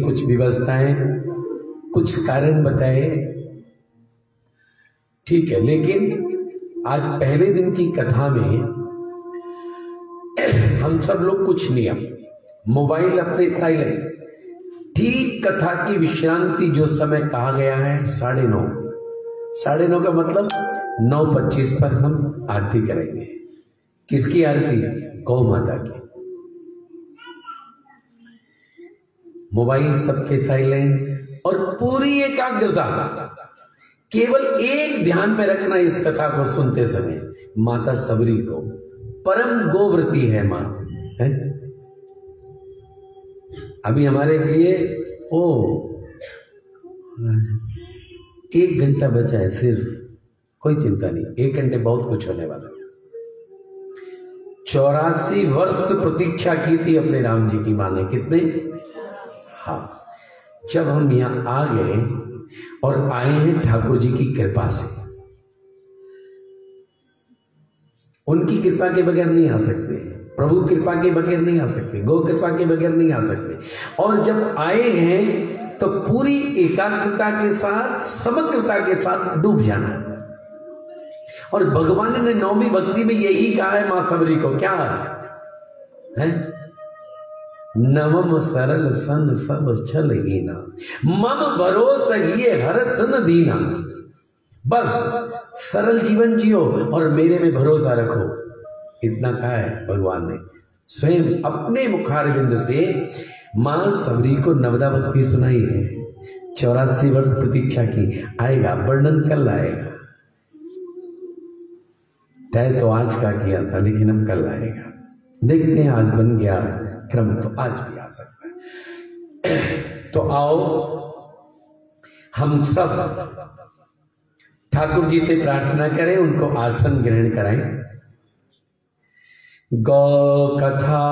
कुछ व्यवस्थाएं, कुछ कारण बताए, ठीक है। लेकिन आज पहले दिन की कथा में हम सब लोग कुछ नियम, मोबाइल अपने साइलेंट, ठीक कथा की विश्रांति जो समय कहा गया है 9:30, 9:30 का मतलब 9:25 पर हम आरती करेंगे। किसकी आरती? गौ माता की। मोबाइल सबके साइलेंट और पूरी एकाग्रता, केवल एक ध्यान में रखना इस कथा को सुनते समय, माता सबरी को परम गोव्रती है मां है। अभी हमारे लिए 1 घंटा बचा है सिर्फ, कोई चिंता नहीं, 1 घंटे बहुत कुछ होने वाला है। 84 वर्ष प्रतीक्षा की थी अपने राम जी की मां ने। कितने? हाँ, जब हम यहां आ गए और आए हैं ठाकुर जी की कृपा से, उनकी कृपा के बगैर नहीं आ सकते, प्रभु कृपा के बगैर नहीं आ सकते, गौ कृपा के बगैर नहीं आ सकते। और जब आए हैं तो पूरी एकाग्रता के साथ, समग्रता के साथ डूब जाना। और भगवान ने नौवीं भक्ति में यही कहा है मां सबरी को, क्या है? नवम सरल सन सब छल हीना, मम भरोत ये हरस न दीना। बस सरल जीवन जियो और मेरे में भरोसा रखो, इतना कहा है भगवान ने स्वयं अपने मुखारविंद से। मां सबरी को नवदा भक्ति सुनाई है, 84 वर्ष प्रतीक्षा की। आएगा वर्णन, कल आएगा। तय तो आज का किया था, लेकिन अब कल आएगा। देखते हैं, आज बन गया क्रम तो आज भी आ सकता है। तो आओ हम सब ठाकुर जी से प्रार्थना करें, उनको आसन ग्रहण कराएं। गौ कथा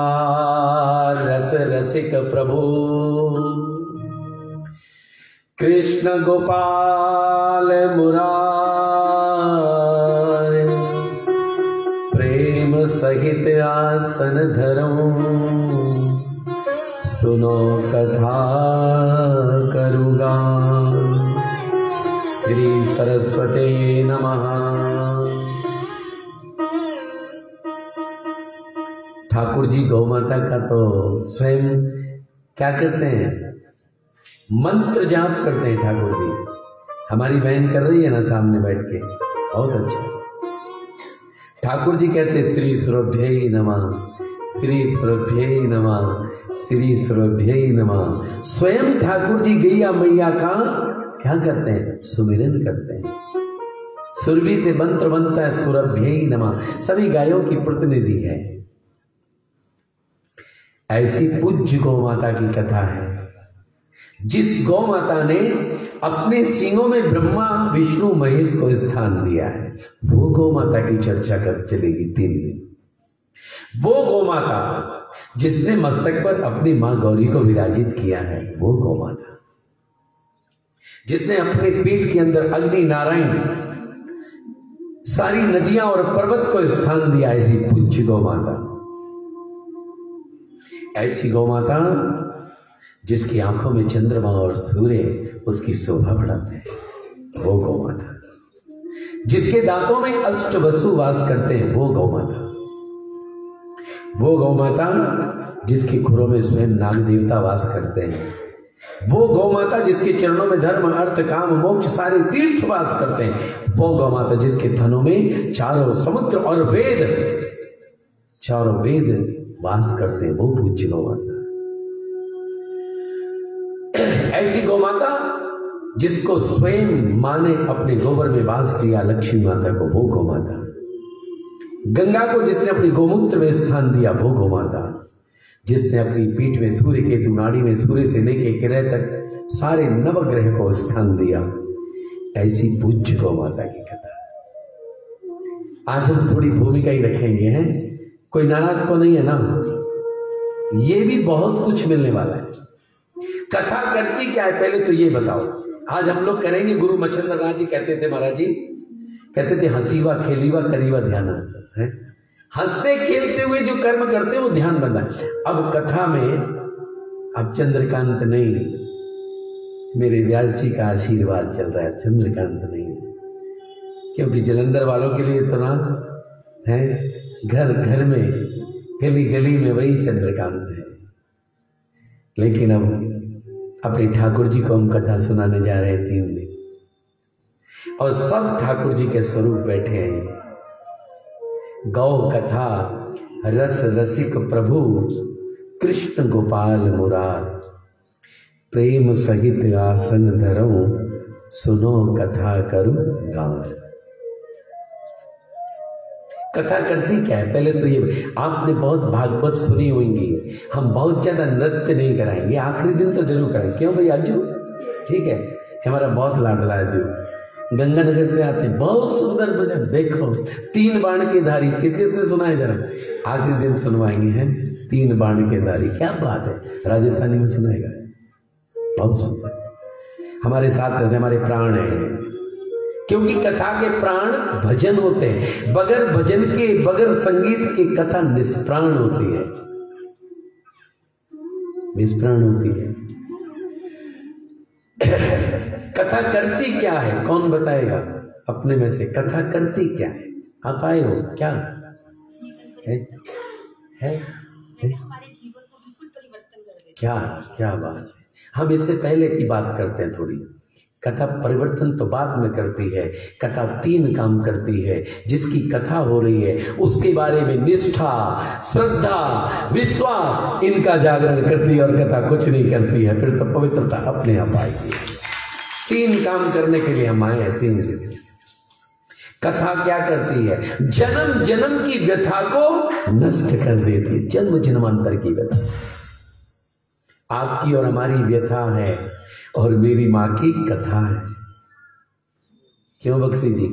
रस रसिक प्रभु कृष्ण गोपाल मुरार, प्रेम सहित आसन धरूं, सुनो कथा करूँगा। श्री सरस्वती नमः। ठाकुर जी गौ माता का तो स्वयं क्या करते हैं? मंत्र जाप करते हैं ठाकुर जी। हमारी बहन कर रही है ना सामने बैठ के, बहुत अच्छा। ठाकुर जी कहते श्री सुरभ्यै नमः, श्री सुरभ्यै नमः, श्री सुरभ्यै नमः। स्वयं ठाकुर जी गैया मैया का क्या करते हैं? सुमिरन करते हैं। सुरभि से मंत्र बनता है सुरभ्यै नमः, सभी गायों की प्रतिनिधि है। ऐसी पूज्य गौ माता की कथा है, जिस गौ माता ने अपने सींगों में ब्रह्मा विष्णु महेश को स्थान दिया है। वो गौ माता की चर्चा कर चलेगी 3 दिन। वो गौ माता जिसने मस्तक पर अपनी मां गौरी को विराजित किया है, वो गौ माता जिसने अपने पेट के अंदर अग्नि नारायण सारी नदियां और पर्वत को स्थान दिया, ऐसी पूज्य गौ माता। ऐसी गौ माता जिसकी आंखों में चंद्रमा और सूर्य उसकी शोभा बढ़ाते हैं, वो गौ माता। जिसके दांतों में अष्टवसु वास करते हैं, वो गौ माता। वो गौ माता जिसके खुरों में स्वयं नाग देवता वास करते हैं। वो गौ माता जिसके चरणों में धर्म अर्थ काम मोक्ष सारे तीर्थ वास करते हैं। वो गौ माता जिसके थनों में चारों समुद्र और वेद, चारों वेद वास करते हैं, वो पूज्य गौ माता। ऐसी गौ माता जिसको स्वयं मां ने अपने गोबर में वास दिया, लक्ष्मी माता को, वो गौ माता। गंगा को जिसने अपनी गोमूत्र में स्थान दिया, वो गौ माता। जिसने अपनी पीठ में सूर्य केतु, नाड़ी में सूर्य से लेके ग्रह तक सारे नवग्रह को स्थान दिया, ऐसी पूज्य गौ माता की कथा। आज हम थोड़ी भूमिका ही रखेंगे, हैं? कोई नाराज तो नहीं है ना? ये भी बहुत कुछ मिलने वाला है। कथा करती क्या है पहले तो ये बताओ। आज हम लोग करेंगे, गुरु मच्छिंद्र नाथ जी कहते थे, महाराज जी कहते थे, हंसीवा खेलीवा करीवा ध्यान है। हंसते खेलते हुए जो कर्म करते हैं वो ध्यान बंधा। अब कथा में अब चंद्रकांत नहीं, मेरे व्यास जी का आशीर्वाद चल रहा है, चंद्रकांत नहीं, क्योंकि जलंधर वालों के लिए तो ना है, घर घर में, गली गली में वही चंद्रकांत है। लेकिन अब अपने ठाकुर जी को हम कथा सुनाने जा रहे हैं 3 दिन, और सब ठाकुर जी के स्वरूप बैठे हैं। गौ कथा रस रसिक प्रभु कृष्ण गोपाल मुरार, प्रेम सहित आसन धरऊं सुनो कथा करूं गार। कथा करती क्या है? पहले तो ये आपने बहुत भागवत सुनी होंगी, हम बहुत ज्यादा नृत्य नहीं कराएंगे, आखिरी दिन तो जरूर कराएंगे। क्यों भाई अज्जू? ठीक है, हमारा बहुत लाडला अज्जू गंगानगर से आते हैं, बहुत सुंदर भजन। देखो 3 बाण के धारी, किसके से सुनाए जरा, आखिरी दिन सुनवाएंगे हैं 3 बाण के धारी। क्या बात है, राजस्थानी में सुनाएगा, बहुत सुंदर। हमारे साथ रहते, हमारे प्राण है, क्योंकि कथा के प्राण भजन होते हैं। बगैर भजन के, बगैर संगीत के कथा निष्प्राण होती है, निष्प्राण होती है। कथा करती क्या है, कौन बताएगा अपने में से? कथा करती क्या है? आप आए हो क्या है? हमारे जीवन को बिल्कुल परिवर्तन कर देती है। क्या बात है। हम इससे पहले की बात करते हैं थोड़ी। कथा परिवर्तन तो बाद में करती है, कथा 3 काम करती है। जिसकी कथा हो रही है उसके बारे में निष्ठा, श्रद्धा, विश्वास, इनका जागरण करती है, और कथा कुछ नहीं करती है, फिर तो पवित्रता अपने आप आएगी। 3 काम करने के लिए हम आए हैं 3 दिन। कथा क्या करती है? जन्म जन्म की व्यथा को नष्ट कर देती है, जन्म जन्मांतर की व्यथा। आपकी और हमारी व्यथा है, और मेरी माँ की कथा है। क्यों बक्सी जी?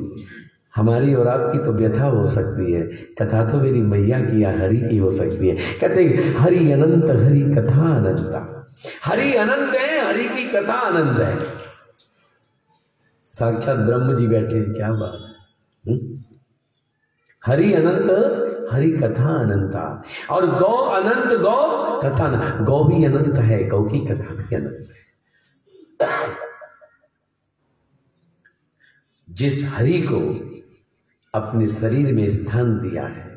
हमारी और आपकी तो व्यथा हो सकती है, कथा तो मेरी मैया की या हरि की हो सकती है। कहते हैं हरि अनंत, हरि कथा अनंता। हरि अनंत है, हरि की कथा अनंत है। साक्षात ब्रह्म जी बैठे हैं, क्या बात है। हरि अनंत, हरि कथा अनंता। और गौ अनंत, गौ कथा अनंत। गौ भी अनंत है, गौ की कथा भी अनंत है। जिस हरि को अपने शरीर में स्थान दिया है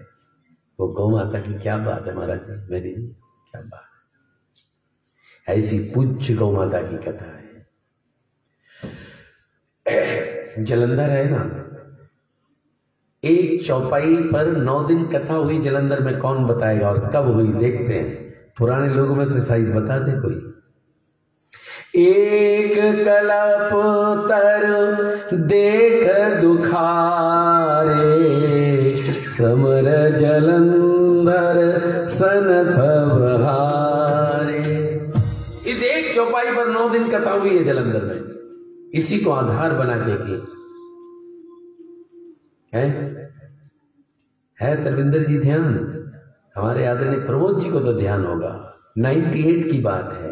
वो गौ माता की क्या बात है महाराज जी, मेरी क्या बात है। ऐसी पूज्य गौ माता की कथा है। जलंधर है ना, एक चौपाई पर 9 दिन कथा हुई जलंधर में, कौन बताएगा और कब हुई? देखते हैं, पुराने लोगों में से शायद बता दे कोई। एक कल्प तर देख दुखारे, समर जलंधर सन सब हारे। इस एक चौपाई पर 9 दिन कथा हुई है जलंधर में, इसी को आधार बना के की है तरविंदर जी ध्यान। हमारे आदरणीय प्रमोद जी को तो ध्यान होगा, 98 की बात है,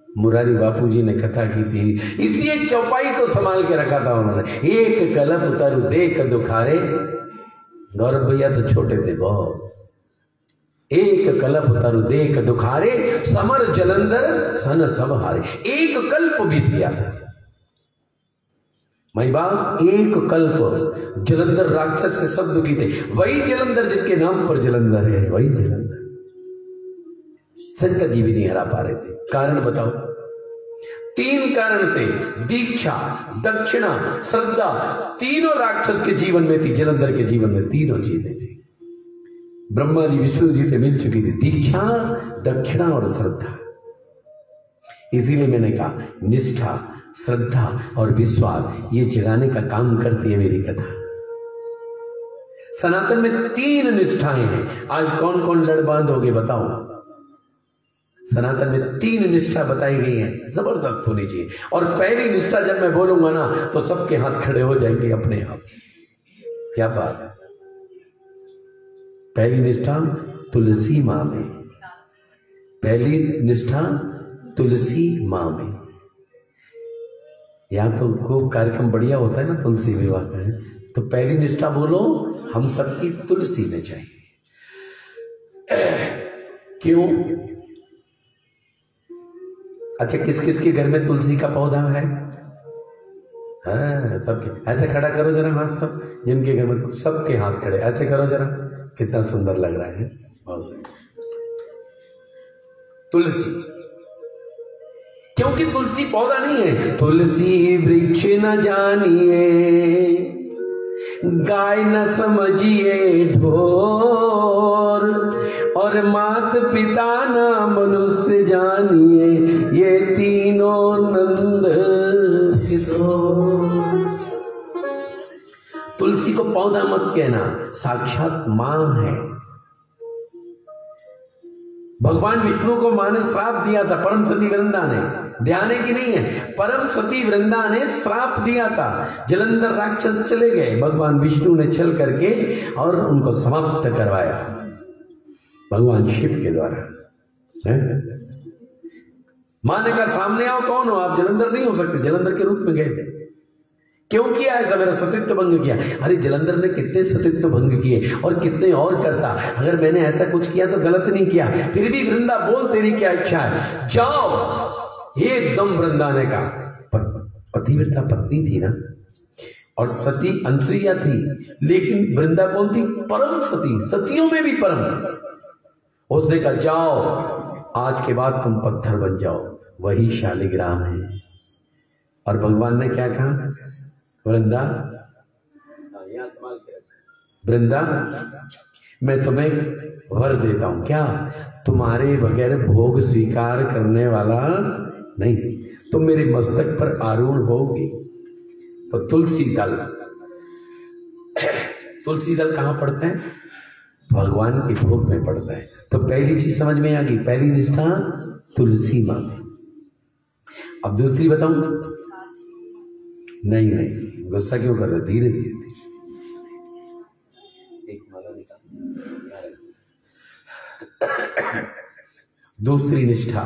मुरारी बापू जी ने कथा की थी। इसी एक चौपाई को संभाल के रखा था उन्होंने। एक कलप तरु देख दुखारे, गौरव भैया तो छोटे थे बहुत। एक कल्प तरु देख दुखारे, समर जलंधर सन सब हारे। एक कल्प भी दिया था माई बाप, एक कल्प। जलंधर राक्षस से सब दुखी थे, वही जलंधर जिसके नाम पर जलंधर है, वही जलंधर। शंकर जी भी नहीं हरा पा रहे थे। कारण बताओ? 3 कारण थे, दीक्षा, दक्षिणा, श्रद्धा। तीनों राक्षस के जीवन में थी, जलंधर के जीवन में तीनों चीजें थी। ब्रह्मा जी विष्णु जी से मिल चुकी थी, दीक्षा, दक्षिणा और श्रद्धा। इसीलिए मैंने कहा निष्ठा, श्रद्धा और विश्वास, ये जगाने का काम करती है मेरी कथा। सनातन में 3 निष्ठाएं हैं। आज कौन कौन लड़ बांध हो गए बताओ? सनातन में 3 निष्ठा बताई गई है, जबरदस्त होनी चाहिए। और पहली निष्ठा जब मैं बोलूंगा ना तो सबके हाथ खड़े हो जाएंगे अपने आप। क्या बात है? पहली निष्ठा तुलसी मां में, पहली निष्ठा तुलसी मां में। यहां तो खूब कार्यक्रम बढ़िया होता है ना तुलसी विवाह का, तो पहली निष्ठा बोलो हम सबकी तुलसी में चाहिए। क्यों? अच्छा, किस किस के घर में तुलसी का पौधा है? हाँ, सबके। ऐसे खड़ा करो जरा हाथ, सब जिनके घर में तो सबके हाथ खड़े ऐसे करो जरा, कितना सुंदर लग रहा है। बहुत। तुलसी, क्योंकि तुलसी पौधा नहीं है। तुलसी वृक्ष न जानिए, गाय न समझिए ढोर, और मात पिता न मनुष्य जानिए, ये तीनों नंद किशोर। तुलसी को पौधा मत कहना, साक्षात मां है। भगवान विष्णु को मां ने श्राप दिया था, परम सती वृंदा ने, ध्यान है कि नहीं है? परम सती वृंदा ने श्राप दिया था। जलंधर राक्षस चले गए, भगवान विष्णु ने छल करके और उनको समाप्त करवाया भगवान शिव के द्वारा। मां ने कहा सामने आओ, कौन हो आप? जलंधर नहीं हो सकते। जलंधर के रूप में गए थे। क्यों किया ऐसा? मेरा सतीत्व भंग किया। अरे जलंधर ने कितने सतीत्व भंग किए और कितने और करता, अगर मैंने ऐसा कुछ किया तो गलत नहीं किया। फिर भी वृंदा बोल, तेरी क्या इच्छा है? जाओ। एकदम वृंदा ने कहा, पतिव्रता पत्नी थी ना, और सती अंतरिया थी, लेकिन वृंदा कौन थी? परम सती, सतियों में भी परम। उसने कहा जाओ, आज के बाद तुम पत्थर बन जाओ। वही शालिग्राम है। और भगवान ने क्या कहा? वृंदा, वृंदा मैं तुम्हें वर देता हूं। क्या? तुम्हारे बगैर भोग स्वीकार करने वाला नहीं, तुम मेरे मस्तक पर आरूढ़ होगी। तो तुलसी दल, तुलसी दल कहां पड़ता है? भगवान के भोग में पड़ता है। तो पहली चीज समझ में आ गई, पहली निष्ठा तुलसी मां में। अब दूसरी बताऊं? नहीं नहीं, गुस्सा क्यों कर रहे? धीरे धीरे धीरे। एक माला निकाल। दूसरी निष्ठा,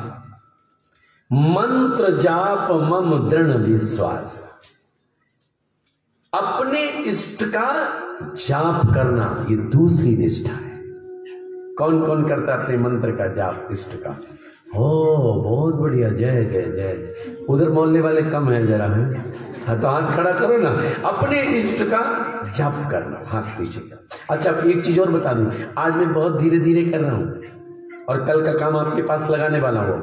मंत्र जाप मम दृढ़ विश्वास। अपने इष्ट का जाप करना, ये दूसरी निष्ठा है। कौन कौन करता है अपने मंत्र का जाप, इष्ट का? हो बहुत बढ़िया, जय जय जय। उधर मोहल्ले वाले कम है जरा, है हाँ, तो हाथ खड़ा करो ना। अपने इष्ट का जाप करना, हाथ नीचे का। अच्छा, एक चीज और बता दूं, आज मैं बहुत धीरे धीरे कर रहा हूं और कल का काम आपके पास लगाने वाला हूं।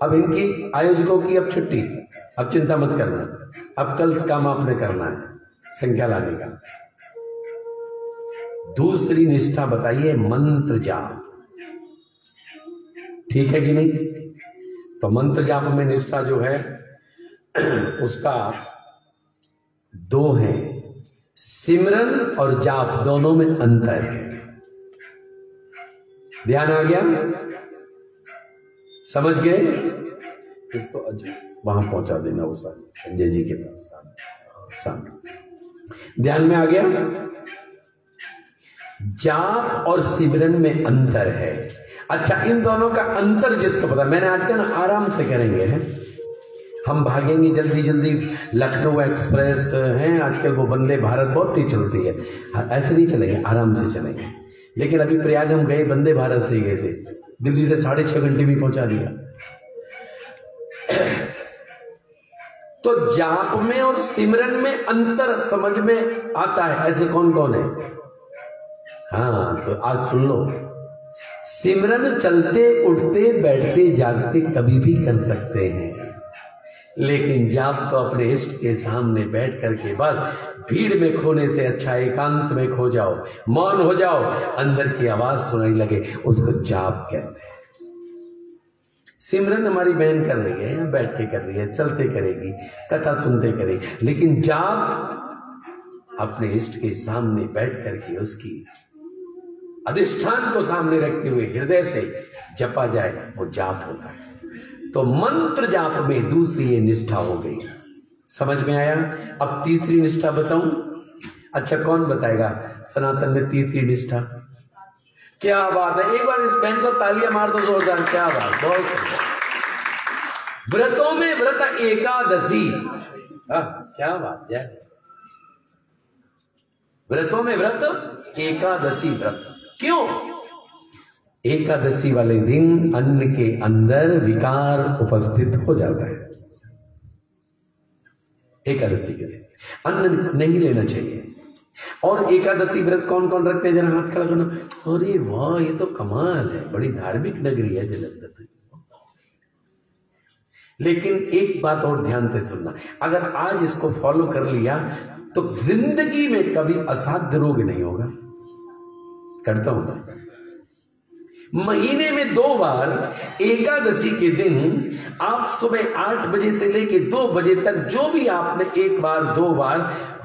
अब इनकी आयोजकों की अब छुट्टी, अब चिंता मत करना, अब कल काम आपने करना है, संख्या लाने का। दूसरी निष्ठा बताइए, मंत्र जाप। ठीक है कि नहीं? तो मंत्र जाप में निष्ठा जो है उसका दो है, सिमरन और जाप, दोनों में अंतर है। ध्यान आ गया? समझ गए? इसको वहां पहुंचा देना, वो संजय जी के पास सामने। ध्यान में आ गया? जाप और सिमरन में अंतर है। अच्छा, इन दोनों का अंतर जिसको पता, मैंने आज का ना आराम से करेंगे, है हम भागेंगे जल्दी जल्दी। लखनऊ एक्सप्रेस है आजकल, वो वंदे भारत बहुत तेज चलती है, ऐसे नहीं चलेंगे, आराम से चलेंगे। लेकिन अभी प्रयाग हम गए, वंदे भारत से ही गए थे, दिल्ली से 6.5 घंटे में पहुंचा दिया। तो जाप में और सिमरन में अंतर समझ में आता है। ऐसे कौन कौन है? हाँ, तो आज सुन लो। सिमरन चलते उठते बैठते जागते कभी भी कर सकते हैं, लेकिन जाप तो अपने इष्ट के सामने बैठ करके, बस भीड़ में खोने से अच्छा एकांत में खो जाओ, मौन हो जाओ, अंदर की आवाज सुनाई लगे, उसको जाप कहते हैं। सिमरन हमारी बहन कर रही है, बैठ के कर रही है, चलते करेगी, कथा सुनते करेगी, लेकिन जाप अपने इष्ट के सामने बैठ करके उसकी अधिष्ठान को सामने रखते हुए हृदय से जपा जाए, वो जाप होता है। तो मंत्र जाप में दूसरी ये निष्ठा हो गई। समझ में आया? अब तीसरी निष्ठा बताऊं? अच्छा, कौन बताएगा सनातन में तीसरी निष्ठा? क्या बात है, एक बार इस बहन को तालियां मार दो जोरदार। क्या बात, बहुत सुंदर। व्रतों में व्रत एकादशी, क्या बात है। व्रतों में व्रत एकादशी व्रत। क्यों? एकादशी वाले दिन अन्न के अंदर विकार उपस्थित हो जाता है। एकादशी के दिन अन्न नहीं लेना चाहिए। और एकादशी व्रत कौन कौन रखते हैं, जरा हाथ खड़ा करना। अरे वाह, ये तो कमाल है, बड़ी धार्मिक नगरी है जलंधर। लेकिन एक बात और ध्यान से सुनना, अगर आज इसको फॉलो कर लिया तो जिंदगी में कभी असाध्य रोग नहीं होगा। करता हूं मैं महीने में 2 बार एकादशी के दिन आप सुबह 8 बजे से लेके 2 बजे तक जो भी आपने 1 बार 2 बार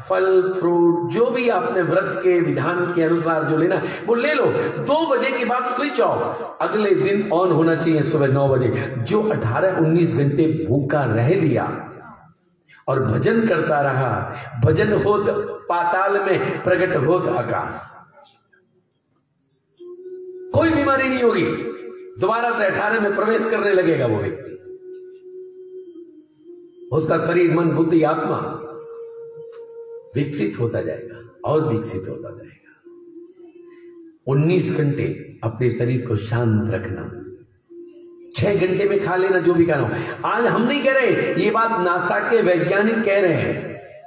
फल फ्रूट जो भी आपने व्रत के विधान के अनुसार जो लेना वो ले लो। 2 बजे के बाद स्विच ऑफ, अगले दिन ऑन होना चाहिए सुबह 9 बजे। जो 18-19 घंटे भूखा रह लिया और भजन करता रहा, भजन होत पाताल में प्रकट होत आकाश, कोई बीमारी नहीं होगी। दोबारा से 18 में प्रवेश करने लगेगा वो व्यक्ति, उसका शरीर मन बुद्धि आत्मा विकसित होता जाएगा और विकसित होता जाएगा। 19 घंटे अपने शरीर को शांत रखना, 6 घंटे में खा लेना जो भी खाना। आज हम नहीं कह रहे, ये बात नासा के वैज्ञानिक कह रहे हैं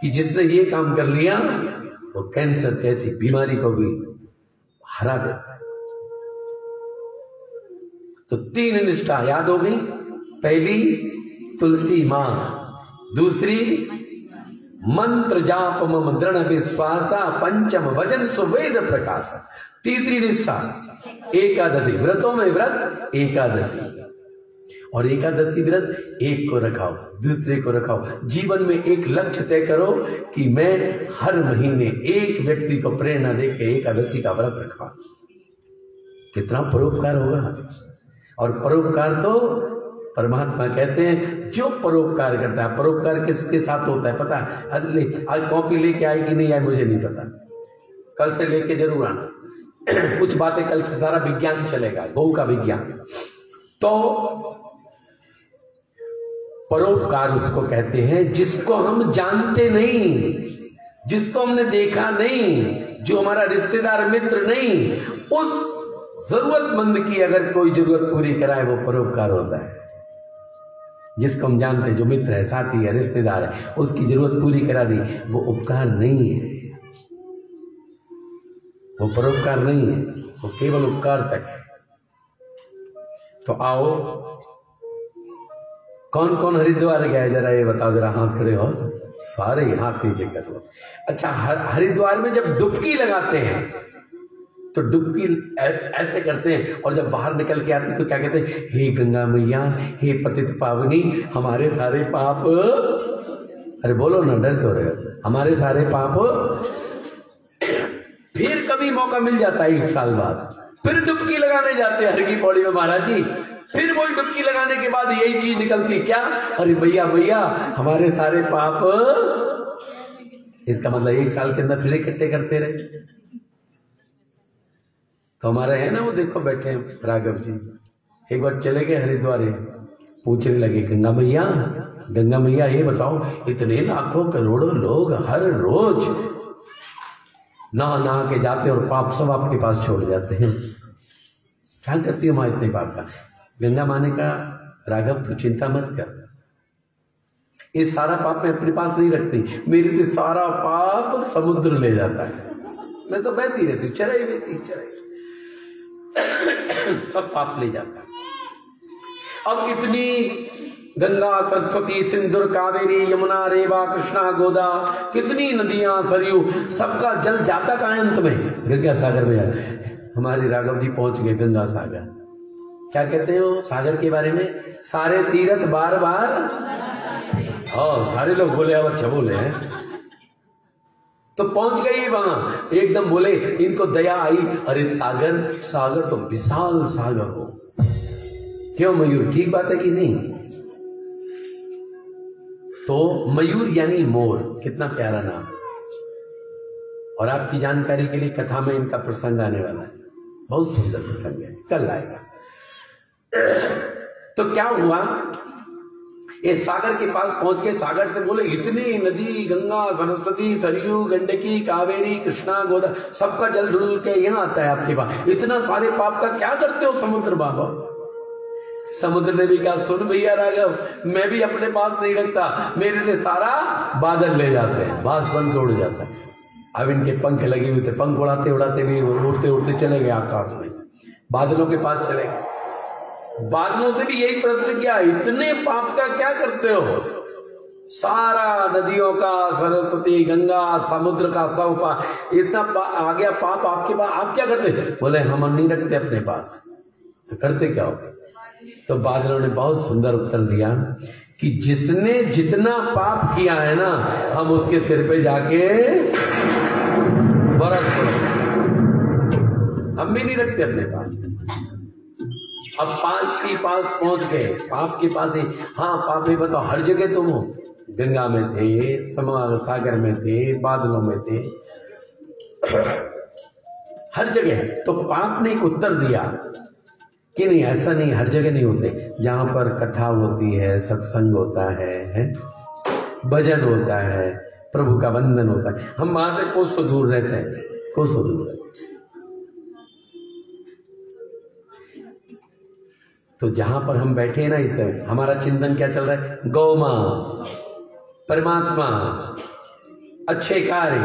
कि जिसने ये काम कर लिया वो कैंसर जैसी बीमारी को भी हरा देता है। तो 3 निष्ठा याद हो गई। पहली तुलसी मां, दूसरी मंत्र जाप मम दृढ़ विश्वासा, पंचम भजन सुवेद प्रकाश, तीसरी निष्ठा एकादशी, व्रतों में व्रत एकादशी। और एकादशी व्रत एक को रखाओ, दूसरे को रखाओ। जीवन में एक लक्ष्य तय करो कि मैं हर महीने एक व्यक्ति को प्रेरणा देकर एकादशी का व्रत रखा। कितना परोपकार होगा। और परोपकार तो परमात्मा कहते हैं जो परोपकार करता है, परोपकार किसके साथ होता है पता है? आज कॉपी लेके आए कि नहीं आए मुझे नहीं पता, कल से लेके जरूर आना। कुछ बातें कल से सारा विज्ञान चलेगा, गौ का विज्ञान। तो परोपकार उसको कहते हैं जिसको हम जानते नहीं, जिसको हमने देखा नहीं, जो हमारा रिश्तेदार मित्र नहीं, उस जरूरतमंद की अगर कोई जरूरत पूरी कराए वो परोपकार होता है। जिसको हम जानते हैं, जो मित्र है, साथी है, रिश्तेदार है, उसकी जरूरत पूरी करा दी, वो उपकार नहीं है, वो परोपकार नहीं है, वो केवल उपकार तक है। तो आओ, कौन कौन हरिद्वार गया जरा ये बताओ, जरा हाथ खड़े हो, सारे हाथ नीचे कर लो। अच्छा, हरिद्वार में जब डुबकी लगाते हैं तो डुबकी ऐसे करते हैं, और जब बाहर निकल के आते तो क्या कहते हैं? हे गंगा मैया, हे पतित पावनी, हमारे सारे पाप, अरे बोलो ना, डर क्यों रहे हो? हमारे सारे पाप। फिर कभी मौका मिल जाता है 1 साल बाद, फिर डुबकी लगाने जाते हैं हर की पौड़ी में महाराज जी। फिर वही डुबकी लगाने के बाद यही चीज निकलती, क्या? अरे भैया भैया, हमारे सारे पाप। इसका मतलब 1 साल के अंदर फिर इकट्ठे करते रहे। तो हमारे है ना, वो देखो बैठे हैं राघव जी, एक बार चले गए हरिद्वार, पूछने लगे गंगा मैया ये बताओ, इतने लाखों करोड़ों लोग हर रोज नहा के जाते और पाप सब आपके पास छोड़ जाते हैं, क्या करती हो माँ इतने पाप का? गंगा माँ ने कहा, राघव तू चिंता मत कर, ये सारा पाप मैं अपने पास नहीं रखती, मेरी तो सारा पाप समुद्र ले जाता है, मैं तो बहती रहती, चराई रहती, सब पाप ले जाता है। अब इतनी गंगा, सरस्वती, सिंधु, कावेरी, यमुना, रेवा, कृष्णा, गोदा, कितनी नदियां, सरयू, सबका जल जाता का अंत में गंगा सागर में जाता है। हमारे राघव जी पहुंच गए गंगा सागर। क्या कहते हो सागर के बारे में? सारे तीर्थ बार बार, और सारे लोग बोले, अब अच्छा बोले हैं। तो पहुंच गई वहां, एकदम बोले, इनको दया आई, अरे सागर तो विशाल सागर हो। क्यों मयूर, ठीक बात है कि नहीं? तो मयूर यानी मोर, कितना प्यारा नाम। और आपकी जानकारी के लिए कथा में इनका प्रसंग आने वाला है, बहुत सुंदर प्रसंग है, कल आएगा। तो क्या हुआ, ये सागर के पास पहुंच के सागर से बोले इतनी नदी, गंगा, सरस्वती, सरयू, गंडकी, कावेरी, कृष्णा, गोदा, सबका जल ढूंढ के यहाँ आता है आपके पास, इतना सारे पाप का क्या करते हो समुद्र बाबा? समुद्र ने भी कहा सुन भैया राघव, मैं भी अपने पास नहीं रखता, मेरे से सारा बादल ले जाते हैं, बांस बन के उड़ जाता है। अब इनके पंख लगे हुए थे, पंख उड़ाते उड़ाते भी उड़ते उड़ते चले गए आकाश में, बादलों के पास चले गए। बादलों से भी यही प्रश्न किया, इतने पाप का क्या करते हो? सारा नदियों का, सरस्वती, गंगा, समुद्र का सब पाप, इतना आ गया पाप आपके पास, आप क्या करते? बोले हम नहीं रखते अपने पास। तो करते क्या हो? तो बादलों ने बहुत सुंदर उत्तर दिया कि जिसने जितना पाप किया है ना, हम उसके सिर पे जाके बरस पड़ो, हम भी नहीं रखते अपने पास। अब पास के पास पहुंच गए, पाप के पास ही। हाँ पाप ही बताओ, हर जगह तुम हो, गंगा में थे, सागर में थे, बादलों में थे, हर जगह। तो पाप ने एक उत्तर दिया कि नहीं, ऐसा नहीं, हर जगह नहीं होते। जहां पर कथा होती है, सत्संग होता है, भजन होता है, प्रभु का वंदन होता है, हम वहां से कोसों दूर रहते हैं, कोसों दूर रहते हैं। तो जहां पर हम बैठे हैं ना, इस समय हमारा चिंतन क्या चल रहा है? गौ मां, परमात्मा, अच्छे कार्य,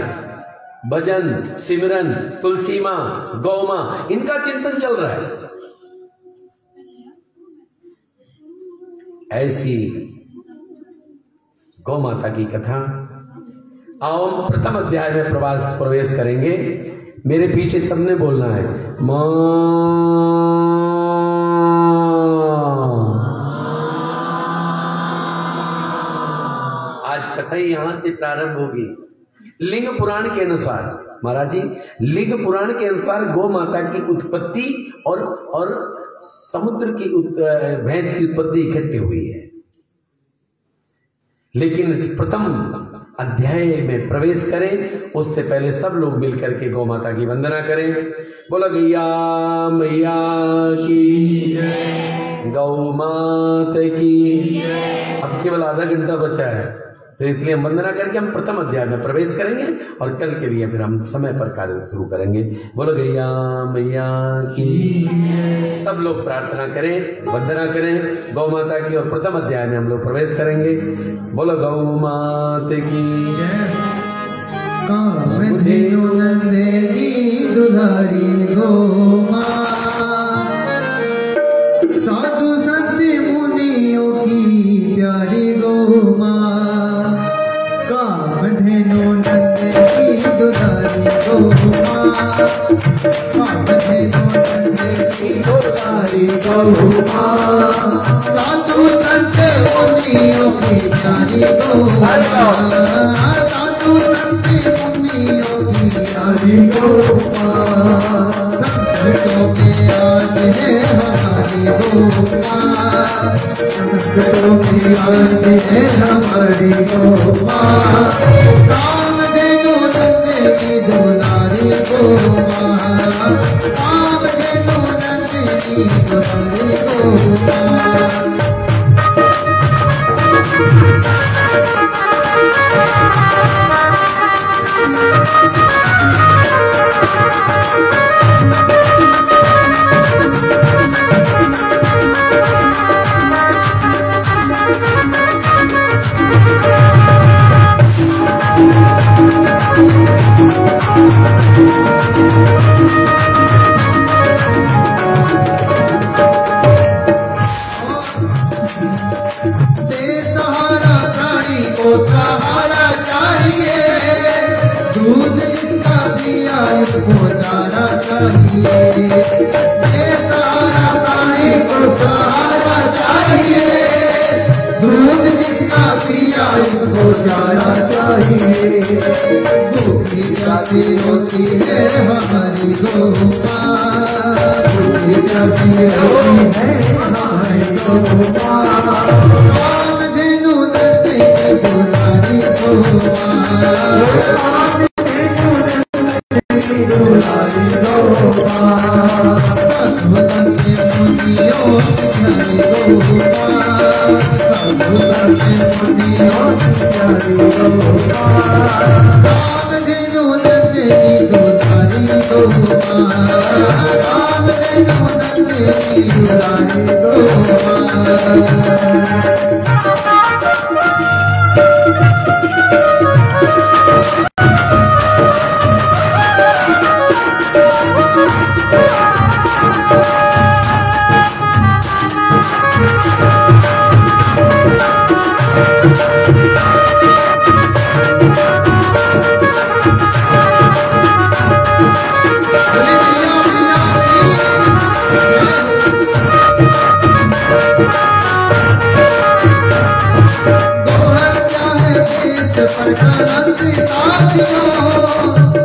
भजन, सिमरन, तुलसी मां, गौ मां, इनका चिंतन चल रहा है। ऐसी गौ माता की कथा। आओ हम प्रथम अध्याय में प्रवेश करेंगे। मेरे पीछे सबने बोलना है मां। आज कथा ही यहां से प्रारंभ होगी। लिंग पुराण के अनुसार, महाराज जी, लिंग पुराण के अनुसार गौ माता की उत्पत्ति और समुद्र की भैंस की उत्पत्ति इकट्ठी हुई है। लेकिन इस प्रथम अध्याय में प्रवेश करें उससे पहले सब लोग मिलकर के गौ माता की वंदना करें। बोलो गैया मैया की जय, गौ माता की। अब केवल आधा घंटा बचा है, तो इसलिए हम वंदना करके हम प्रथम अध्याय में प्रवेश करेंगे और कल के लिए फिर हम समय पर कार्य शुरू करेंगे। बोलो गैया मैया की। सब लोग प्रार्थना करें, वंदना करें गौ माता की, और प्रथम अध्याय में हम लोग प्रवेश करेंगे। बोलो गौ माता की जय। कामधेनु नंदिनी दुलारी गौ मां, साधु संत मुनियों की प्यारी गौ मां। कामधेनु नंदिनी दुलारी गौ मां, कामधेनु नंदिनी दुलारी गौ मां, साधु संत मुनियों की प्यारी गौ मां, साधु संत मुनियों की प्यारी गौ मां। संकटों में आज है हमारी गौ मां, संकटों में आज है हमारी गौ मां। कामधेनु नंदिनी दुलारी गौ मां, कामधेनु नंदिनी दुलारी गौ मां। बेसहारा प्राणी को सहारा चाहिए, दूध जिसका पिया उसको चारा चाहिए। बेसहारा प्राणी को सहारा चाहिए, दूध जिसका पिया उसको चारा चाहिए। भूखी प्यासी होती है हमारी गौ मां, भूखी प्यासी होती है हमारी गौ मां। कामधेनु नंदिनी दुलारी गौ मां, कामधेनु नंदिनी दुलारी गौ मां। साधु संत मुनियों की प्यारी गौ मां, साधु संत मुनियों की प्यारी गोमाँ, कामधेनु नंदिनी दुलारी गोमाँ, कामधेनु नंदिनी दुलारी गोमाँ।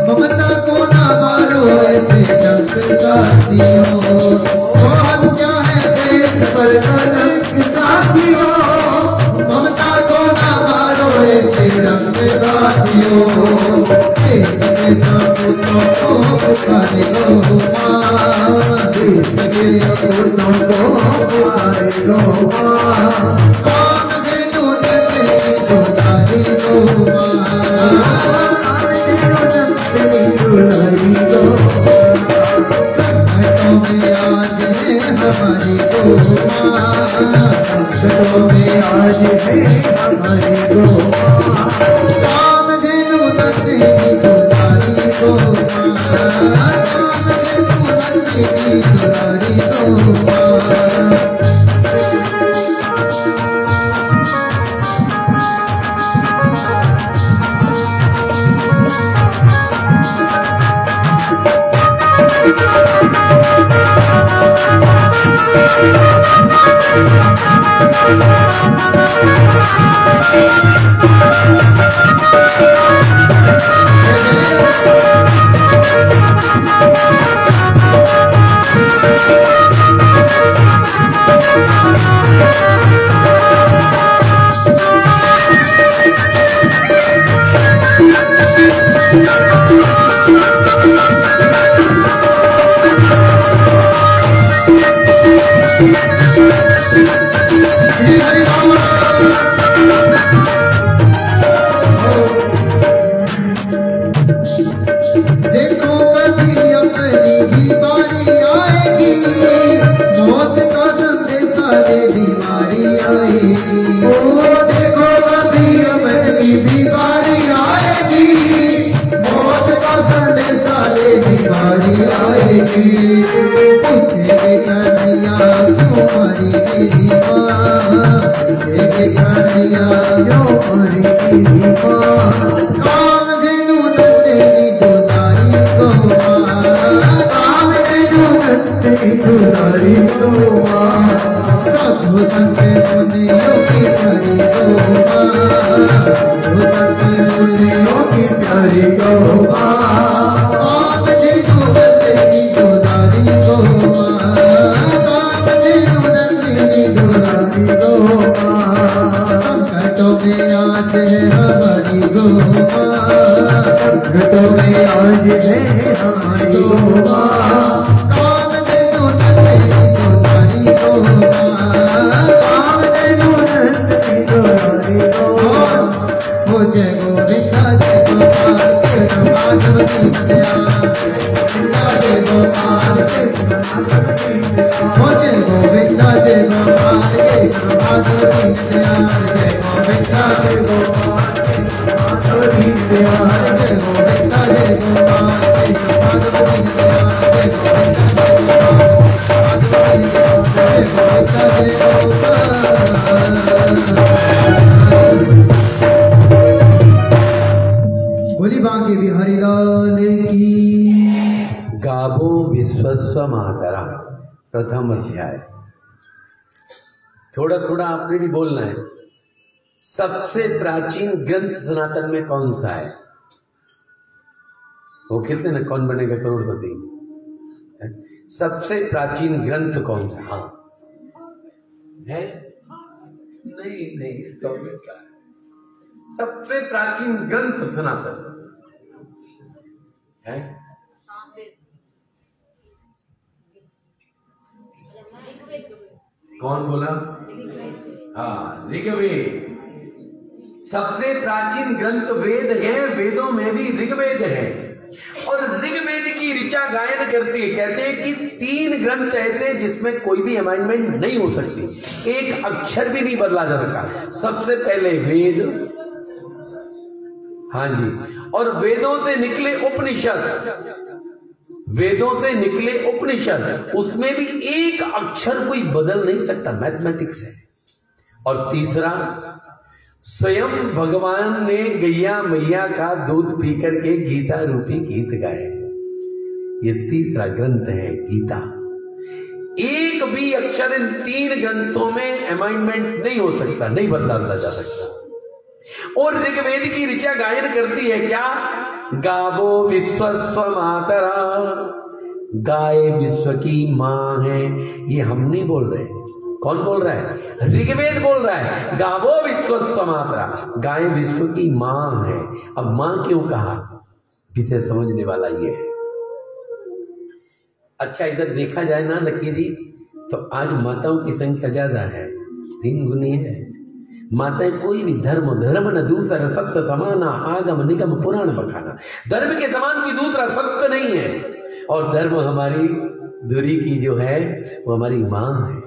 ममता को ना मारो ऐसे जंग साथियों, वो हत्या है देश पर कलंक साथियों, ममता को ना मारो ऐसे जंग साथियों, देश के सपूतों को पुकारे गो माँ, देश के सपूतों को पुकारे गो माँ, कामधेनु नंदिनी दुलारी गो माँ, दुलारी गो, संकटों में आज है हमारी गो माँ, संकटों में आज है हमारी गो माँ, कामधेनु नंदिनी दुलारी गो माँ, कामधेनु नंदिनी दुलारी गो माँ। देखो कभी अपनी भी बारी आएगी, मौत का संदेशा ले बीमारी आएगी, ओ देखो कभी अपनी भी बारी आएगी, मौत का संदेशा ले बीमारी आएगी, पूछेंगे कन्हैया क्यों मरी मेरी माँ, पूछेंगे कन्हैया क्यों मरी मेरी माँ, कामधेनु नंदिनी दुलारी गो माँ, कामधेनु नंदिनी दुलारी गो माँ, साधु संत मुनियों की प्यारी गो माँ, साधु संत मुनियों की प्यारी गो माँ, कामधेनु नंदिनी दुलारी गो माँ, कामधेनु नंदिनी दुलारी गो माँ, संकटों में आज है हमारी गो माँ, संकटों में आज है हमारी गो माँ, कामधेनु नंदिनी दुलारी गो माँ, कामधेनु नंदिनी दुलारी गो माँ, हो जय गोविंद जय गोपाल कृष्ण माधव दीनदयाल, जय गोपाल कृष्ण माधव दीनदयाल, हो जय गोविंद जय गोपाल कृष्ण माधव दीनदयाल, जय गोविंद जय गोपाल कृष्ण माधव दीनदयाल, जय गोविंद जय गोपाल कृष्ण माधव दीनदयाल, जय गोविंद जय गोपाल जय गोविंद जय गोपाल। बोली बांके बिहारी लाल की। गावो विश्वस्व मातरा, प्रथम अध्याय। थोड़ा थोड़ा आपने भी बोलना है। सबसे प्राचीन ग्रंथ सनातन में कौन सा है? वो कहते हैं ना, कौन बनेगा करोड़पति। सबसे प्राचीन ग्रंथ कौन सा? हाँ है? नहीं नहीं, तो क्या है? सबसे प्राचीन ग्रंथ सनातन है। कौन बोला? हाँ, ऋग्वेद। सबसे प्राचीन ग्रंथ वेद है, वेदों में भी ऋग्वेद है, और ऋग्वेद की ऋचा गायन करती है। कहते हैं कि 3 ग्रंथ ऐसे हैं जिसमें कोई भी अमेंडमेंट नहीं हो सकती, एक अक्षर भी नहीं बदला जा सकता। सबसे पहले वेद, हाँ जी, और वेदों से निकले उपनिषद, वेदों से निकले उपनिषद, उसमें भी एक अक्षर कोई बदल नहीं सकता, मैथमेटिक्स है। और तीसरा, स्वयं भगवान ने गैया मैया का दूध पी करके गीता रूपी गीत गाए। ये तीसरा ग्रंथ है गीता। एक भी अक्षर इन 3 ग्रंथों में अमेंडमेंट नहीं हो सकता, नहीं बदला जा सकता। और ऋग्वेद की ऋचा गायन करती है क्या? गावो विश्वस्व मातरा, गाय विश्व की मां है। ये हम नहीं बोल रहे, कौन बोल रहा है? ऋग्वेद बोल रहा है। गावो विश्वस्व मातरा, गाय विश्व की मां है। अब मां क्यों कहा, इसे समझने वाला ये है। अच्छा, इधर देखा जाए ना लक्की जी, तो आज माताओं की संख्या ज्यादा है, 3 गुनी है। माताएं कोई भी धर्म न दूसरा सत्य समाना, आगम निगम पुराण बखाना। धर्म के समान कोई दूसरा सत्य नहीं है। और धर्म हमारी दूरी की जो है वो हमारी मां है।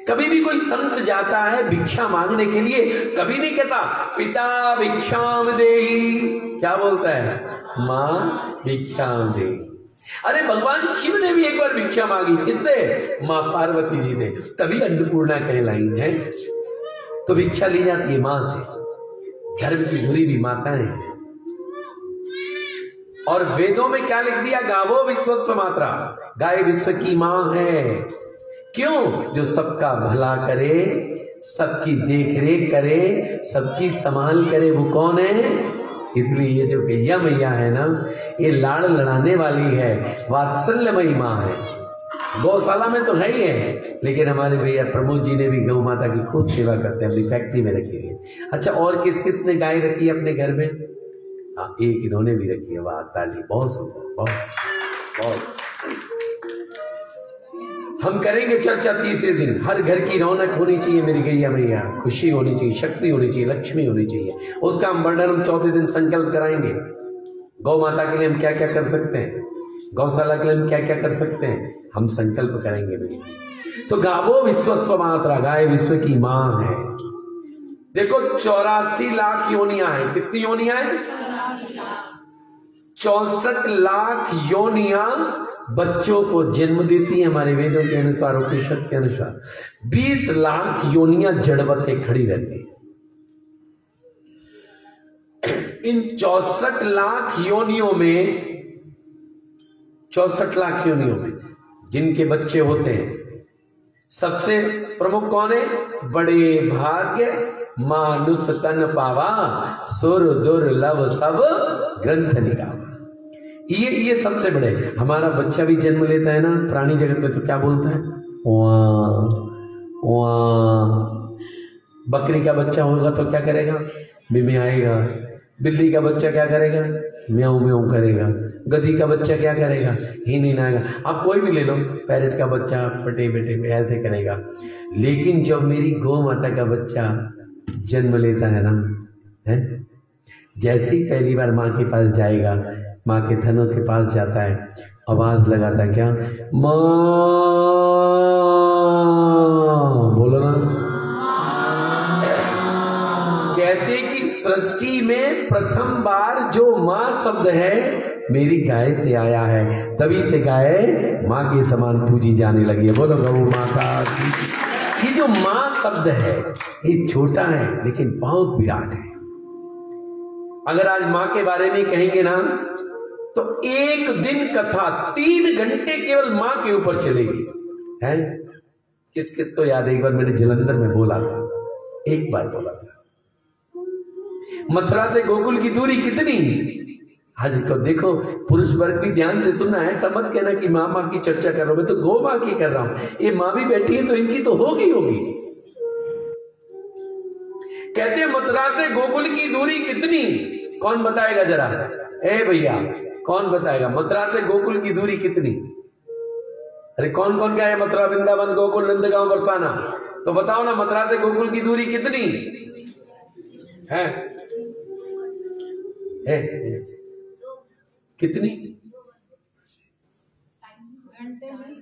कभी भी कोई संत जाता है भिक्षा मांगने के लिए, कभी नहीं कहता पिता भिक्षाम देहि, क्या बोलता है? मां भिक्षाम देहि। अरे भगवान शिव ने भी एक बार भिक्षा मांगी, किससे? मां पार्वती जी से, तभी अन्नपूर्णा कहलाई है। तो भिक्षा ली जाती है मां से। धर्म की धुरी भी माताएं हैं। और वेदों में क्या लिख दिया? गावो विश्वस्व मातरा, गाय विश्व की मां है। क्यों? जो सबका भला करे, सबकी देख रेख करे, सबकी संभाल करे, वो कौन है? इसलिए ये जो गैया मैया है ना, ये लाड़ लड़ाने वाली है, वात्सल्यमयी मां है। गौशाला में तो है ही है, लेकिन हमारे भैया प्रमोद जी ने भी गौ माता की खूब सेवा करते हैं, अपनी फैक्ट्री में रखी है। अच्छा, और किस किस ने गाय रखी है अपने घर में? हाँ, एक इन्होंने भी रखी है। वाह, ताली, बहुत सुंदर, बहुत बहुत। हम करेंगे चर्चा तीसरे दिन। हर घर की रौनक होनी चाहिए मेरी गैया मैया, खुशी होनी चाहिए, शक्ति होनी चाहिए, लक्ष्मी होनी चाहिए। उसका हम वर्णन हम चौथे दिन संकल्प कराएंगे। गौ माता के लिए हम क्या क्या कर सकते हैं, गौशाला के लिए हम क्या क्या कर सकते हैं, हम संकल्प करेंगे मेरी। तो गावो विश्वस्व मातरा, गाय विश्व की मां है। देखो 84 लाख योनियां हैं। कितनी योनियां हैं? 64 लाख योनियां बच्चों को जन्म देती है हमारे वेदों के अनुसार, उपनिषद के अनुसार। 20 लाख योनियां जड़वते खड़ी रहती है। इन 64 लाख योनियों में, 64 लाख योनियों में जिनके बच्चे होते हैं, सबसे प्रमुख कौन है? बड़े भाग्य मानुष तन पावा, सुर दुर्लभ सब ग्रंथ निकावा। ये सबसे बड़े। हमारा बच्चा भी जन्म लेता है ना प्राणी जगत में, तो क्या बोलता है? वाह वाह। बकरी का बच्चा होगा तो क्या करेगा? बिमियाएगा। बिल्ली का बच्चा क्या करेगा? म्याऊं म्याऊं करेगा। गधी का बच्चा क्या करेगा? ही नहीं आएगा। आप कोई भी ले लो, पैरेट का बच्चा पटे बेटे ऐसे करेगा। लेकिन जब मेरी गौ माता का बच्चा जन्म लेता है ना, है, जैसे ही पहली बार माँ के पास जाएगा, माँ के थनों के पास जाता है, आवाज लगाता क्या? माँ, बोलो ना। कहते कि सृष्टि में प्रथम बार जो माँ शब्द है मेरी गाय से आया है, तभी से गाय माँ के समान पूजी जाने लगी है। बोलो गौ माता की। ये जो माँ शब्द है ये छोटा है लेकिन बहुत विराट है। अगर आज माँ के बारे में कहेंगे ना तो एक दिन कथा 3 घंटे केवल माँ के ऊपर चलेगी। है किस किस को याद है? एक बार मैंने जलंधर में बोला था, एक बार बोला था। मथुरा से गोकुल की दूरी कितनी? आज को देखो, पुरुष वर्ग भी ध्यान से सुनना है। समझ कहना कि माँ माँ की चर्चा कर रहा हूं, मैं तो गौ माँ की कर रहा हूं। ये माँ भी बैठी है तो इनकी तो होगी होगी। कहते मथुरा से गोकुल की दूरी कितनी? कौन बताएगा जरा? ए भैया, कौन बताएगा मथुरा से गोकुल की दूरी कितनी? अरे कौन कौन गया है मथुरा, वृंदावन, गोकुल, नंदगांव, बरसाना? तो बताओ ना, मथुरा से गोकुल की दूरी कितनी? है? है कितनी?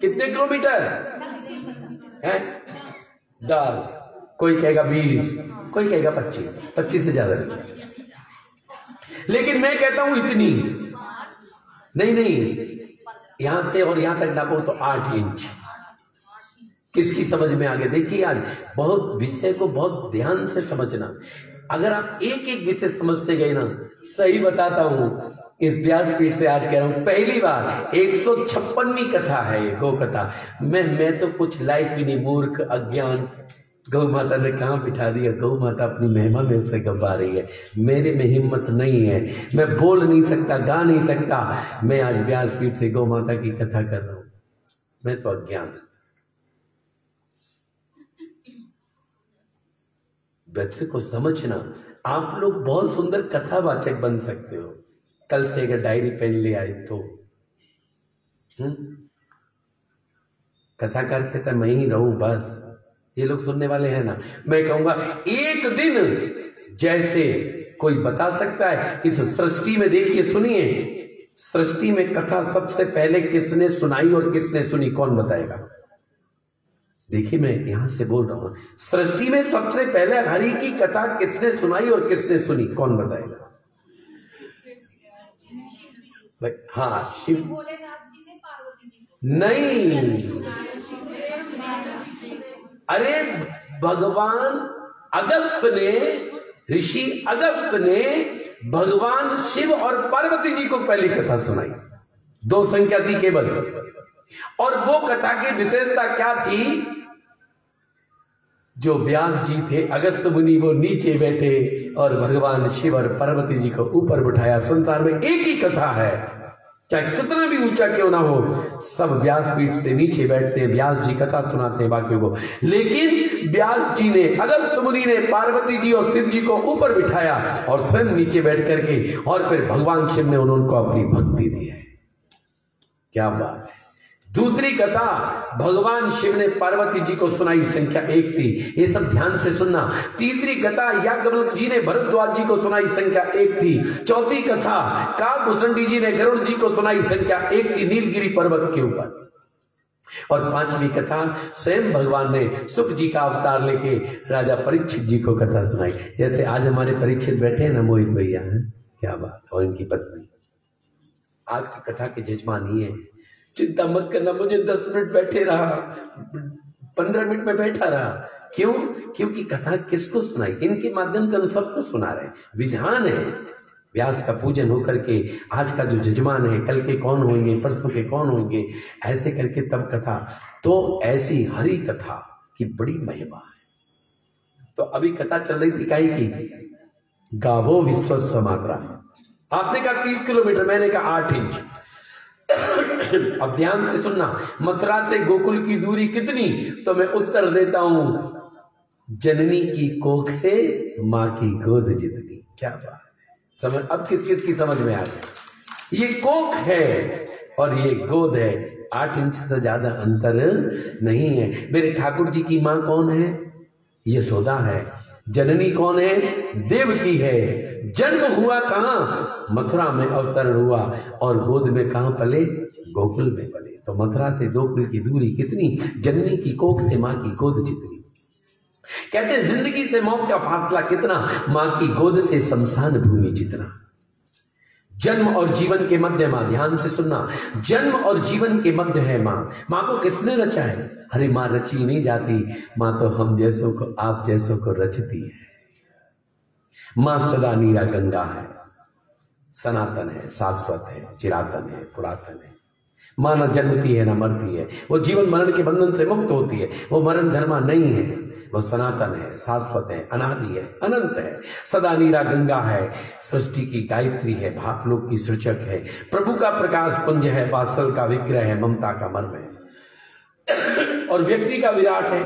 कितने किलोमीटर है? 10, कोई कहेगा 20, कोई कहेगा 25, 25 से ज्यादा नहीं। लेकिन मैं कहता हूं इतनी नहीं, यहां से और यहां तक नापो तो 8 इंच। किसकी समझ में आ गया? देखिए आज बहुत विषय को बहुत ध्यान से समझना। अगर आप एक एक विषय समझते गए ना, सही बताता हूं, इस व्यासपीठ से आज कह रहा हूं, पहली बार 156वीं कथा है ये गौ कथा। मैं तो कुछ लायक भी नहीं, मूर्ख अज्ञान। गौ माता ने कहां बिठा दिया? गौ माता अपनी महिमा मेरे से गवा रही है, मेरे में हिम्मत नहीं है, मैं बोल नहीं सकता, गा नहीं सकता। मैं आज व्यासपीठ से गौ माता की कथा कर रहा हूं, मैं तो अज्ञान। बच्चे को समझना, आप लोग बहुत सुंदर कथावाचक बन सकते हो। कल से अगर डायरी पेन ले आए तो कथा करते तो मैं ही रहूं बस। ये लोग सुनने वाले हैं ना। मैं कहूंगा एक दिन जैसे कोई बता सकता है इस सृष्टि में, देखिए सुनिए, सृष्टि में कथा सबसे पहले किसने सुनाई और किसने सुनी, कौन बताएगा? देखिए मैं यहां से बोल रहा हूं, सृष्टि में सबसे पहले हरि की कथा किसने सुनाई और किसने सुनी, कौन बताएगा? हाँ, शिव नहीं, अरे भगवान अगस्त ने, ऋषि अगस्त ने भगवान शिव और पार्वती जी को पहली कथा सुनाई। 2 संख्या थी केवल। और वो कथा की विशेषता क्या थी? जो व्यास जी थे, अगस्त मुनि, वो नीचे बैठे और भगवान शिव और पार्वती जी को ऊपर बिठाया। संसार में एक ही कथा है, चाहे कितना भी ऊंचा क्यों ना हो, सब व्यासपीठ से नीचे बैठते हैं, व्यास जी कथा सुनाते हैं बाकियों को। लेकिन व्यास जी ने, अगस्त मुनि ने पार्वती जी और शिव जी को ऊपर बिठाया और स्वयं नीचे बैठ करके, और फिर भगवान शिव ने उनको अपनी भक्ति दी है। क्या बात है। दूसरी कथा भगवान शिव ने पार्वती जी को सुनाई, संख्या 1 थी, ये सब ध्यान से सुनना। तीसरी कथा याज्ञवल्क्य जी ने भरद्वाज जी को सुनाई, संख्या 1 थी। चौथी कथा काकभूषणी जी ने गरुड़ जी को सुनाई, संख्या 1 थी, नीलगिरी पर्वत के ऊपर। और 5वीं कथा स्वयं भगवान ने सुख जी का अवतार लेके राजा परीक्षित जी को कथा सुनाई। जैसे आज हमारे परीक्षित बैठे हैं ना, मोहित भैया हैं, क्या बात, और इनकी पत्नी आज की कथा के जजमान ही है। चिंता मत करना, मुझे 10 मिनट बैठे रहा, 15 मिनट में बैठा रहा। क्यों? क्योंकि कथा किसको सुनाई? इनके माध्यम से हम सबको सुना रहे हैं। विधान है, व्यास का पूजन होकर के आज का जो जजमान है, कल के कौन होंगे, परसों के कौन होंगे, ऐसे करके तब कथा। तो ऐसी हरि कथा की बड़ी महिमा है। तो अभी कथा चल रही थी काई की? गावो विश्वस्व मात्रा। आपने कहा 30 किलोमीटर, मैंने कहा 8 इंच। अब ध्यान से सुनना, मथुरा से गोकुल की दूरी कितनी? तो मैं उत्तर देता हूं, जननी की कोख से मां की गोद जितनी। क्या बात है, समझ अब किस किस की समझ में आ गया? ये कोख है और ये गोद है, 8 इंच से ज्यादा अंतर नहीं है। मेरे ठाकुर जी की मां कौन है? यशोदा है। जननी कौन है? देवकी है। जन्म हुआ कहां? मथुरा में अवतरण हुआ, और गोद में कहां पले? गोकुल में पले। तो मथुरा से गोकुल की दूरी कितनी? जननी की कोख से मां की गोद जितनी। कहते हैं जिंदगी से मौत का फासला कितना? मां की गोद से शमशान भूमि जितना। जन्म और जीवन के मध्य मां, ध्यान से सुनना, जन्म और जीवन के मध्य है मां। मां को किसने रचा है? अरे मां रची नहीं जाती, मां तो हम जैसों को, आप जैसों को रचती है। मां सदा नीरा गंगा है, सनातन है, शाश्वत है, चिरातन है, पुरातन है। मां न जन्मती है न मरती है, वो जीवन मरण के बंधन से मुक्त होती है, वो मरण धर्मा नहीं है, वो सनातन है, शाश्वत है, अनादि है, अनंत है, सदा नीरा गंगा है, सृष्टि की गायत्री है, भापलोक की सृजक है, प्रभु का प्रकाश पुंज है, वात्सल का विग्रह है, ममता का मर्म है, और व्यक्ति का विराट है।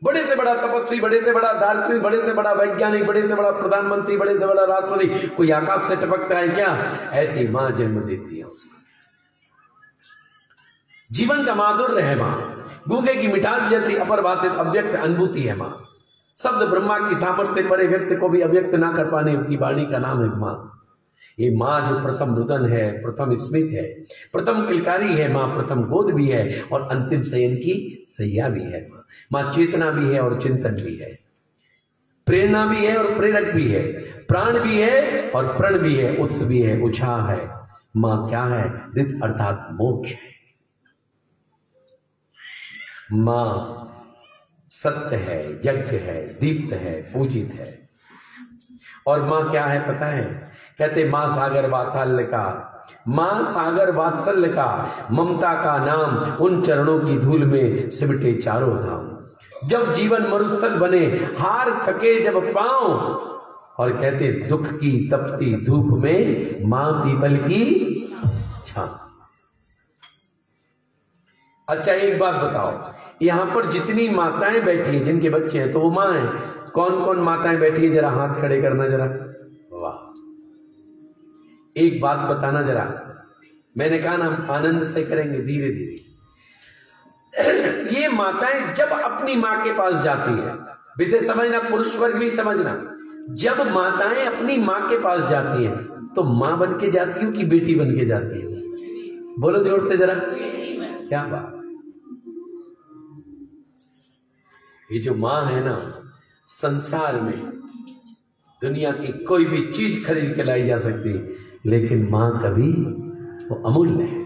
बड़े से बड़ा तपस्वी, बड़े से बड़ा दार्शनिक, बड़े से बड़ा वैज्ञानिक, बड़े से बड़ा प्रधानमंत्री, बड़े से बड़ा राष्ट्रपति कोई आकाश से टपकता है क्या? ऐसी मां जन्म देती है उसको। जीवन का माधुर्य है मां, गूंगे की मिठास जैसी अपरिभाषित अव्यक्त अनुभूति है मां। शब्द ब्रह्मा की सामर्थ्य से परे व्यक्ति को भी अव्यक्त ना कर पाने की वाणी का नाम है माँ। ये माँ जो प्रथम रुदन है, प्रथम स्मित है, प्रथम किलकारी है, माँ प्रथम गोद भी है और अंतिम शयन की सैया भी है। माँ चेतना भी है और चिंतन भी है, प्रेरणा भी है और प्रेरक भी है, प्राण भी है और प्रण भी है, उत्स भी है, उत्साह है। माँ क्या है? रित अर्थात मोक्ष है। माँ सत्य है, यज्ञ है, दीप्त है, पूजित है। और माँ क्या है पता है? कहते माँ सागर वात्सल्य का, माँ सागर वात्सल्य का, ममता का नाम, उन चरणों की धूल में सिमटे चारों धाम। जब जीवन मरुस्थल बने, हार थके जब पांव, और कहते दुख की तपती धूप में माँ पीपल की छां। अच्छा एक बात बताओ, यहां पर जितनी माताएं बैठी हैं जिनके बच्चे हैं तो वो माँ है। कौन कौन माताएं बैठी है? जरा हाथ खड़े करना जरा। वाह, एक बात बताना जरा, मैंने कहा ना आनंद से करेंगे धीरे धीरे। ये माताएं जब अपनी मां के पास जाती है, विद्य समझना, पुरुष वर्ग भी समझना, जब माताएं अपनी मां के पास जाती हैं तो मां बन के जाती हो कि बेटी बन के जाती हो? बोलो जोर से जरा, क्या बात है। ये जो मां है ना, संसार में दुनिया की कोई भी चीज खरीद के लाई जा सकती है, लेकिन मां कभी वो अमूल्य है।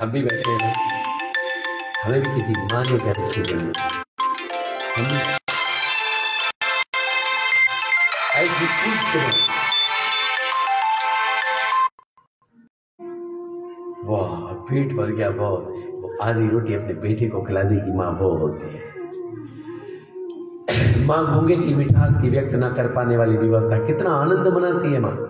हम भी बैठे हैं, हमें भी किसी मां ने प्यार से जन्म, हम ऐसी पूछ रहे, वाह पेट भर गया बहुत, वो आधी रोटी अपने बेटे को खिला दी कि माँ वो होती है। माँ गूंगे की मिठास की व्यक्त ना कर पाने वाली व्यवस्था, कितना आनंद मनाती है माँ।